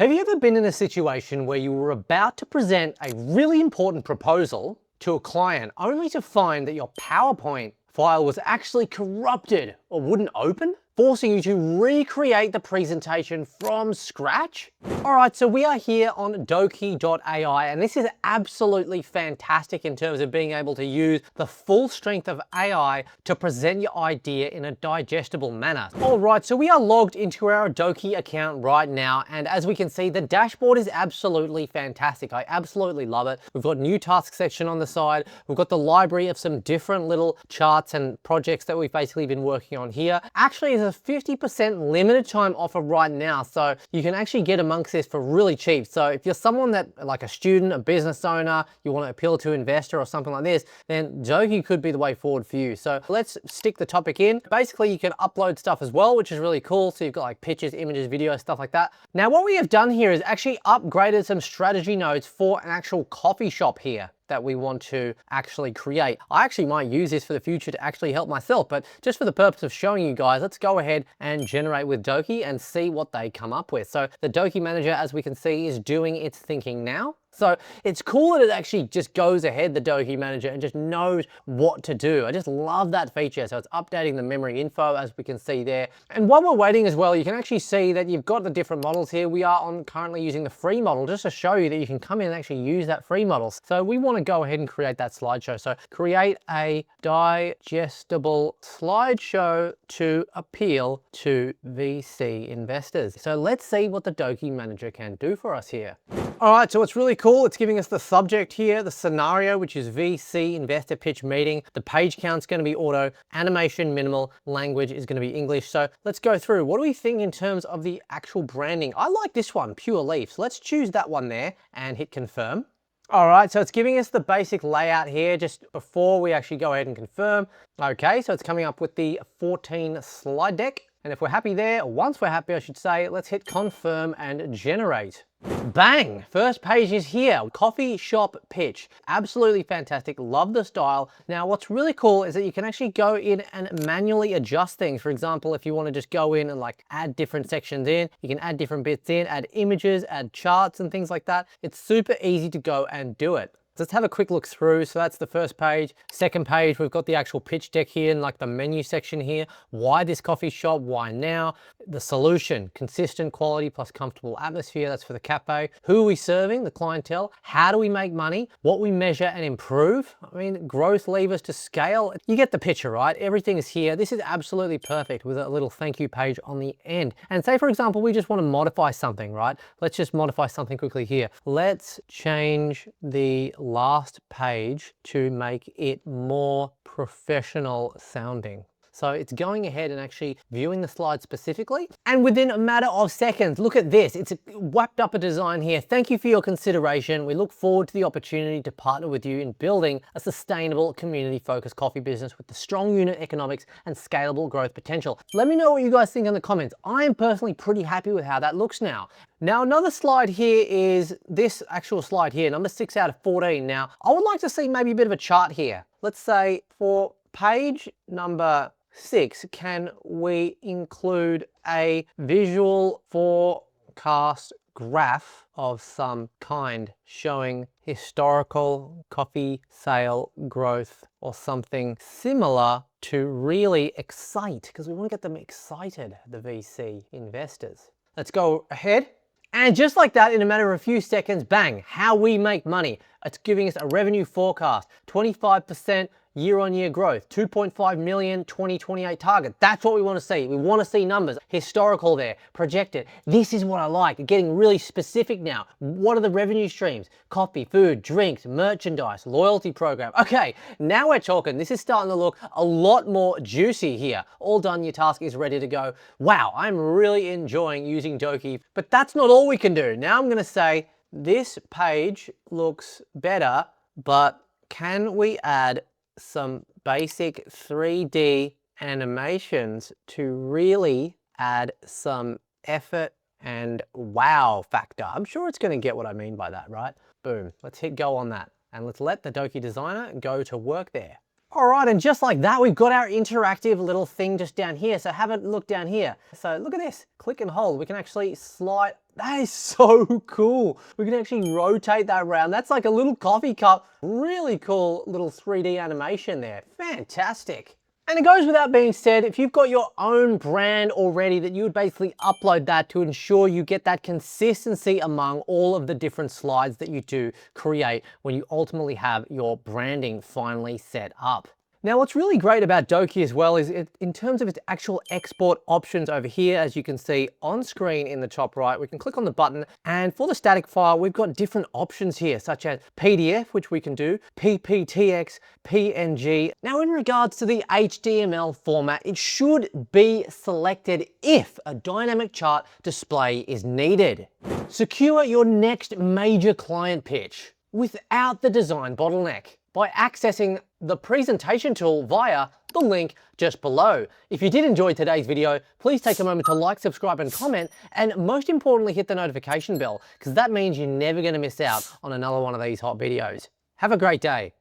Have you ever been in a situation where you were about to present a really important proposal to a client only to find that your PowerPoint file was actually corrupted or wouldn't open, forcing you to recreate the presentation from scratch? All right, so we are here on Dokie AI, and this is absolutely fantastic in terms of being able to use the full strength of AI to present your idea in a digestible manner. All right, so we are logged into our Dokie account right now, and as we can see, the dashboard is absolutely fantastic. I absolutely love it. We've got new task section on the side. We've got the library of some different little charts and projects that we've basically been working on here. Actually, there's a 50% limited time offer right now, so you can actually get amongst this for really cheap. So if you're someone that, like a student, a business owner, you want to appeal to an investor or something like this, then Dokie could be the way forward for you. So let's stick the topic in. Basically, you can upload stuff as well, which is really cool. So you've got like pictures, images, videos, stuff like that. Now, what we have done here is actually upgraded some strategy nodes for an actual coffee shop here that we want to actually create. I actually might use this for the future to actually help myself, but just for the purpose of showing you guys, let's go ahead and generate with Dokie and see what they come up with. So the Dokie manager, as we can see, is doing its thinking now. So it's cool that it actually just goes ahead, the Dokie manager, and just knows what to do. I just love that feature. So it's updating the memory info, as we can see there. And while we're waiting as well, you can actually see that you've got the different models here. We are currently using the free model just to show you that you can come in and actually use that free model. So we want to go ahead and create that slideshow. So create a digestible slideshow to appeal to VC investors. So let's see what the Dokie manager can do for us here. All right, so it's really cool. It's giving us the subject here, the scenario, which is VC investor pitch meeting. The page count's going to be auto, animation minimal, language is going to be English. So let's go through. What do we think in terms of the actual branding? I like this one, Pure Leaf. So let's choose that one there and hit confirm. All right, so it's giving us the basic layout here just before we actually go ahead and confirm. Okay, so it's coming up with the 14 slide deck. And if we're happy there, or once we're happy, I should say, let's hit confirm and generate. Bang! First page is here. Coffee shop pitch. Absolutely fantastic. Love the style. Now, what's really cool is that you can actually go in and manually adjust things. For example, if you want to just go in and like add different sections in, you can add different bits in, add images, add charts and things like that. It's super easy to go and do it. Let's have a quick look through. So that's the first page. Second page, we've got the actual pitch deck here and like the menu section here. Why this coffee shop? Why now? The solution, consistent quality plus comfortable atmosphere. That's for the cafe. Who are we serving? The clientele. How do we make money? What we measure and improve. I mean, growth levers to scale. You get the picture, right? Everything is here. This is absolutely perfect with a little thank you page on the end. And say, for example, we just want to modify something, right? Let's just modify something quickly here. Let's change the last page to make it more professional sounding. So it's going ahead and actually viewing the slide specifically. And within a matter of seconds, look at this. It's whacked up a design here. Thank you for your consideration. We look forward to the opportunity to partner with you in building a sustainable community-focused coffee business with the strong unit economics and scalable growth potential. Let me know what you guys think in the comments. I am personally pretty happy with how that looks now. Now, another slide here is this actual slide here, number 6 out of 14. Now, I would like to see maybe a bit of a chart here. Let's say for page number 6, can we include a visual forecast graph of some kind showing historical coffee sale growth or something similar to really excite, because we want to get them excited, the VC investors. Let's go ahead. And just like that, in a matter of a few seconds, bang, how we make money. It's giving us a revenue forecast, 25% year-on-year growth, 2.5 million 2028 target. That's what we want to see. We want to see numbers, historical there, projected. This is what I like, getting really specific now. What are the revenue streams? Coffee, food, drinks, merchandise, loyalty program. Okay, now we're talking. This is starting to look a lot more juicy here. All done, your task is ready to go. Wow, I'm really enjoying using Dokie, but that's not all we can do. Now I'm going to say, this page looks better, but can we add some basic 3D animations to really add some effort and wow factor? I'm sure it's going to get what I mean by that, right? Boom. Let's hit go on that. And let's let the Dokie designer go to work there. All right, and just like that, we've got our interactive little thing just down here. So have a look down here. So look at this, click and hold. We can actually slide. That is so cool. We can actually rotate that around. That's like a little coffee cup. Really cool little 3D animation there. Fantastic. And it goes without being said, if you've got your own brand already, that you would basically upload that to ensure you get that consistency among all of the different slides that you do create when you ultimately have your branding finally set up. Now, what's really great about Dokie as well is in terms of its actual export options over here, as you can see on screen in the top right, we can click on the button, and for the static file, we've got different options here, such as PDF, which we can do, PPTX, PNG. Now, in regards to the HTML format, it should be selected if a dynamic chart display is needed. Secure your next major client pitch without the design bottleneck by accessing the presentation tool via the link just below. If you did enjoy today's video, please take a moment to like, subscribe, and comment, and most importantly, hit the notification bell, because that means you're never gonna miss out on another one of these hot videos. Have a great day.